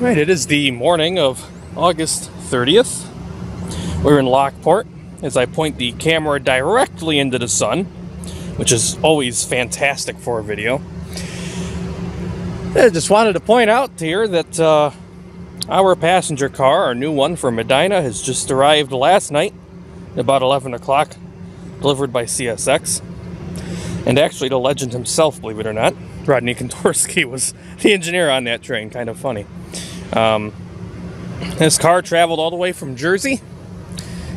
Right, it is the morning of August 30th. We're in Lockport as I point the camera directly into the sun, which is always fantastic for a video. I just wanted to point out here that our passenger car, our new one from Medina, has just arrived last night at about 11 o'clock, delivered by CSX. And actually the legend himself, believe it or not, Rodney Kontorski, was the engineer on that train. Kind of funny. This car traveled all the way from Jersey,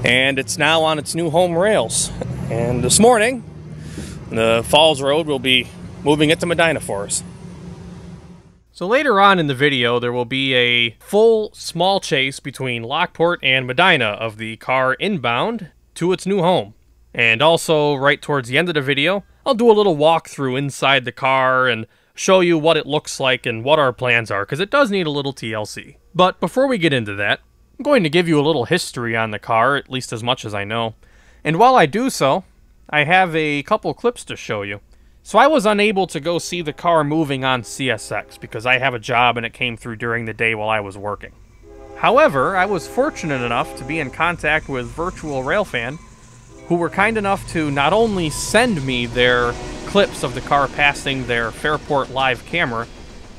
and it's now on its new home rails. And this morning, the Falls Road will be moving it to Medina for us. So later on in the video, there will be a full small chase between Lockport and Medina of the car inbound to its new home. And also, right towards the end of the video, I'll do a little walkthrough inside the car and show you what it looks like and what our plans are, because it does need a little TLC. But before we get into that, I'm going to give you a little history on the car, at least as much as I know. And while I do so, I have a couple clips to show you. So I was unable to go see the car moving on CSX because I have a job and it came through during the day while I was working. However, I was fortunate enough to be in contact with Virtual Railfan, who were kind enough to not only send me their clips of the car passing their Fairport live camera,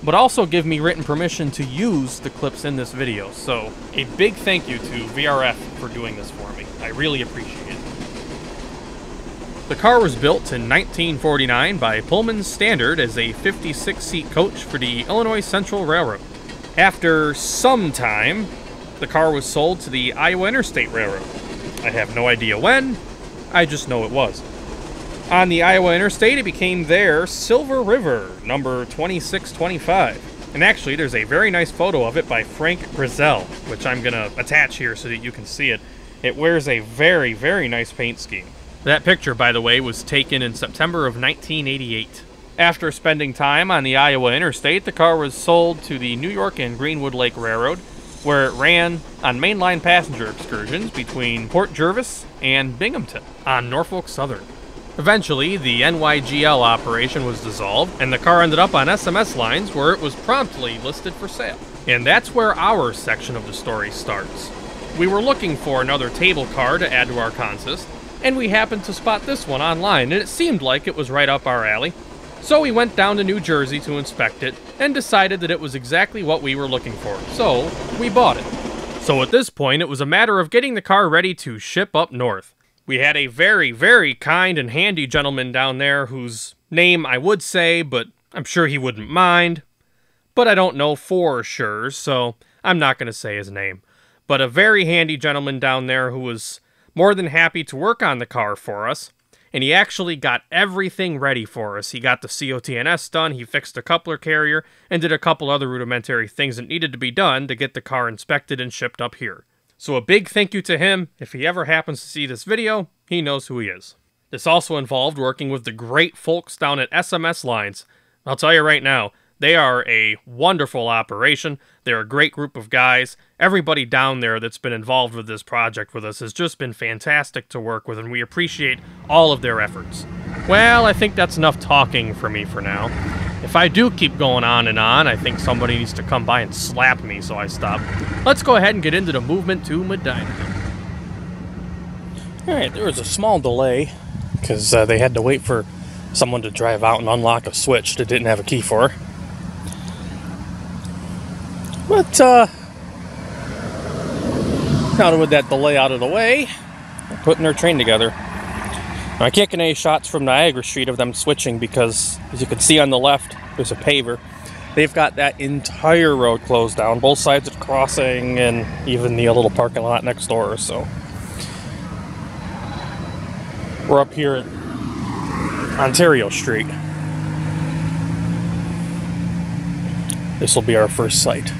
but also give me written permission to use the clips in this video. So a big thank you to VRF for doing this for me. I really appreciate it. The car was built in 1949 by Pullman Standard as a 56-seat coach for the Illinois Central Railroad. After some time, the car was sold to the Iowa Interstate Railroad. I have no idea when, I just know it was. On the Iowa Interstate, it became their Silver River, number 2625. And actually, there's a very nice photo of it by Frank Grizel, which I'm going to attach here so that you can see it. It wears a very, very nice paint scheme. That picture, by the way, was taken in September of 1988. After spending time on the Iowa Interstate, the car was sold to the New York and Greenwood Lake Railroad, where it ran on mainline passenger excursions between Port Jervis and Binghamton on Norfolk Southern. Eventually, the NYGL operation was dissolved, and the car ended up on SMS lines where it was promptly listed for sale. And that's where our section of the story starts. We were looking for another table car to add to our consist, and we happened to spot this one online, and it seemed like it was right up our alley. So we went down to New Jersey to inspect it, and decided that it was exactly what we were looking for, so we bought it. So at this point, it was a matter of getting the car ready to ship up north. We had a very, very kind and handy gentleman down there whose name I would say, but I'm sure he wouldn't mind. But I don't know for sure, so I'm not going to say his name. But a very handy gentleman down there who was more than happy to work on the car for us, and he actually got everything ready for us. He got the COTNS done, he fixed a coupler carrier, and did a couple other rudimentary things that needed to be done to get the car inspected and shipped up here. So a big thank you to him. If he ever happens to see this video, he knows who he is. This also involved working with the great folks down at SMS Lines. I'll tell you right now, they are a wonderful operation. They're a great group of guys. Everybody down there that's been involved with this project with us has just been fantastic to work with, and we appreciate all of their efforts. Well, I think that's enough talking for me for now. If I do keep going on and on, I think somebody needs to come by and slap me so I stop. Let's go ahead and get into the movement to Medina. Alright, there was a small delay because they had to wait for someone to drive out and unlock a switch that didn't have a key for. But, now with that delay out of the way, they're putting their train together. Now, I can't get any shots from Niagara Street of them switching because, as you can see on the left, there's a paver. They've got that entire road closed down, both sides of the crossing and even the little parking lot next door, so. We're up here at Ontario Street. This will be our first site.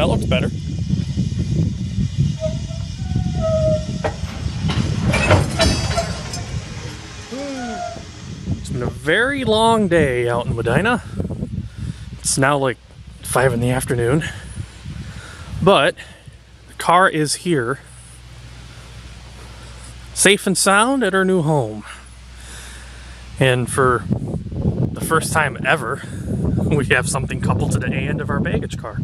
That looks better. It's been a very long day out in Medina. It's now like 5 in the afternoon. But the car is here, safe and sound at our new home. And for the first time ever, we have something coupled to the end of our baggage car.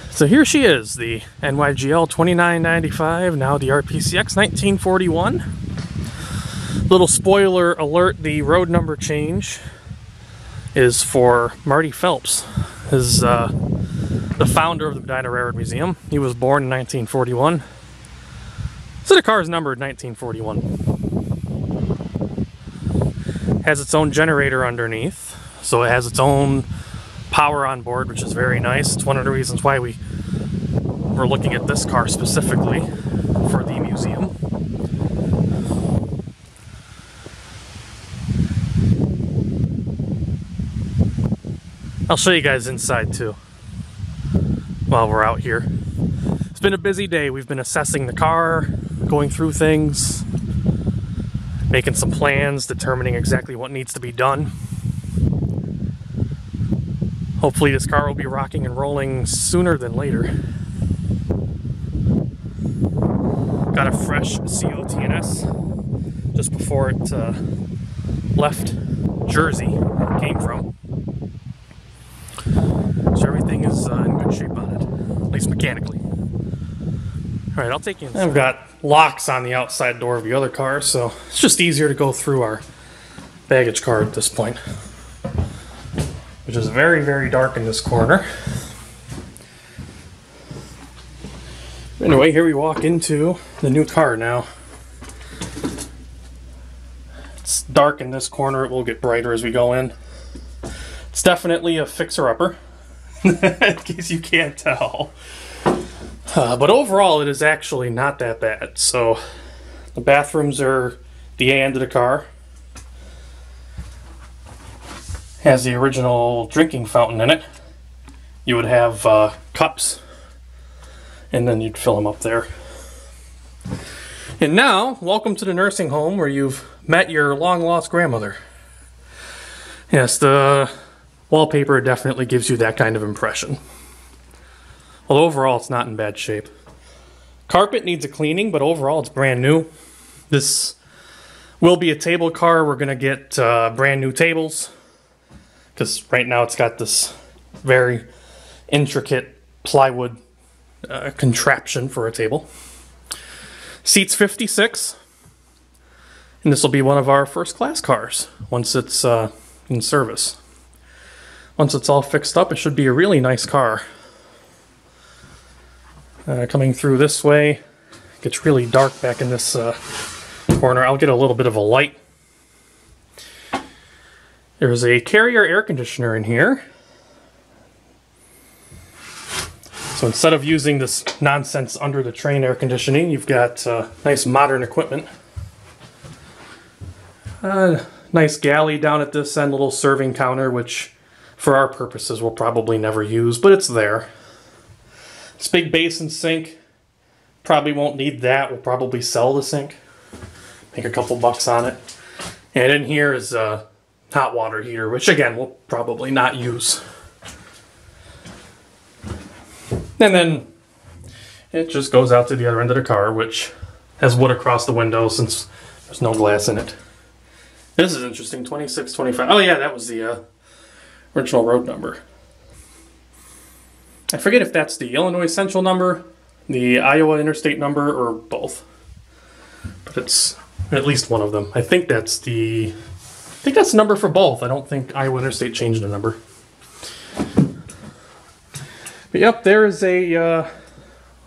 So here she is, the NYGL 2995, now the RPCX 1941. Little spoiler alert, the road number change is for Marty Phelps, is the founder of the Medina Railroad Museum. He was born in 1941. So the car is numbered 1941. Has its own generator underneath, so it has its own power on board, which is very nice. It's one of the reasons why we're looking at this car specifically for the museum. I'll show you guys inside too while we're out here. It's been a busy day. We've been assessing the car, going through things, making some plans, determining exactly what needs to be done. Hopefully this car will be rocking and rolling sooner than later. Got a fresh COTNS just before it left Jersey, where it came from. So everything is in good shape on it, at least mechanically. Alright, I'll take you inside. I've got locks on the outside door of the other car, so it's just easier to go through our baggage car at this point, which is very, very dark in this corner. Anyway, here we walk into the new car now. It's dark in this corner. It will get brighter as we go in. It's definitely a fixer-upper, in case you can't tell. But overall, it is actually not that bad. So, the bathrooms are the A end of the car. Has the original drinking fountain in it. You would have cups, and then you'd fill them up there. And now, welcome to the nursing home where you've met your long-lost grandmother. Yes, the wallpaper definitely gives you that kind of impression. Well, overall, it's not in bad shape. Carpet needs a cleaning, but overall, it's brand new. This will be a table car. We're going to get brand new tables, because right now it's got this very intricate plywood contraption for a table. Seats 56, and this will be one of our first class cars once it's in service. Once it's all fixed up, it should be a really nice car. Coming through this way, it gets really dark back in this corner. I'll get a little bit of a light. There's a Carrier air conditioner in here. So instead of using this nonsense under the train air conditioning, you've got nice modern equipment. Nice galley down at this end, little serving counter, which for our purposes we'll probably never use, but it's there. This big basin sink, probably won't need that. We'll probably sell the sink, make a couple bucks on it. And in here is a hot water heater, which again, we'll probably not use. And then it just goes out to the other end of the car, which has wood across the window since there's no glass in it. This is interesting, 2625. Oh yeah, that was the original road number. I forget if that's the Illinois Central number, the Iowa Interstate number, or both. But it's at least one of them. I think that's the number for both. I don't think Iowa Interstate changed the number. But yep, there is a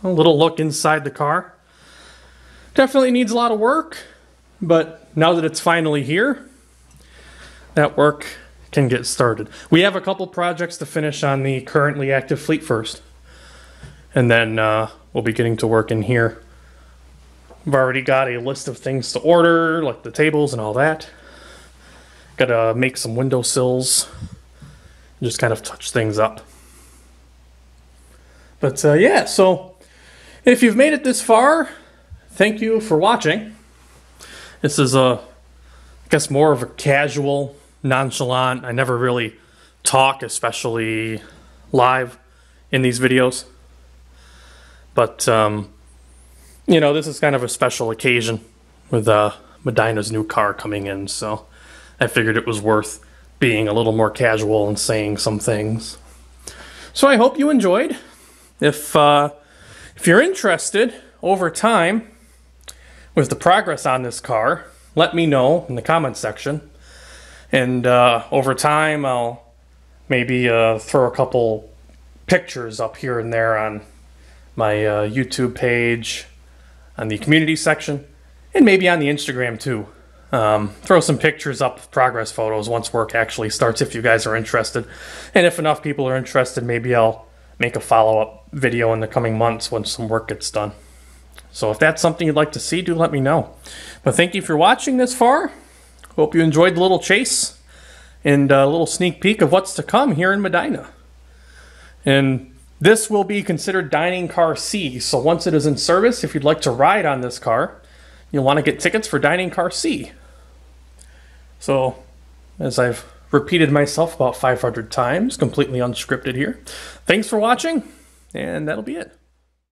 little look inside the car. Definitely needs a lot of work, but now that it's finally here, that work can get started. We have a couple projects to finish on the currently active fleet first, and then we'll be getting to work in here. I've already got a list of things to order, like the tables and all that. Gotta make some windowsills, just kind of touch things up. But yeah, so if you've made it this far, thank you for watching. This is I guess more of a casual, nonchalant. I never really talk, especially live in these videos. But you know, this is kind of a special occasion with Medina's new car coming in, so I figured it was worth being a little more casual and saying some things. So I hope you enjoyed. If you're interested over time with the progress on this car, let me know in the comments section. And over time, I'll maybe throw a couple pictures up here and there on my YouTube page, on the community section, and maybe on the Instagram too. Throw some pictures up, progress photos, once work actually starts if you guys are interested. And if enough people are interested, maybe I'll make a follow-up video in the coming months when some work gets done. So if that's something you'd like to see, do let me know. But thank you for watching this far. Hope you enjoyed the little chase and a little sneak peek of what's to come here in Medina. And this will be considered Dining Car C, so once it is in service, if you'd like to ride on this car, you'll want to get tickets for Dining Car C. So, as I've repeated myself about 500 times, completely unscripted here. Thanks for watching, and that'll be it.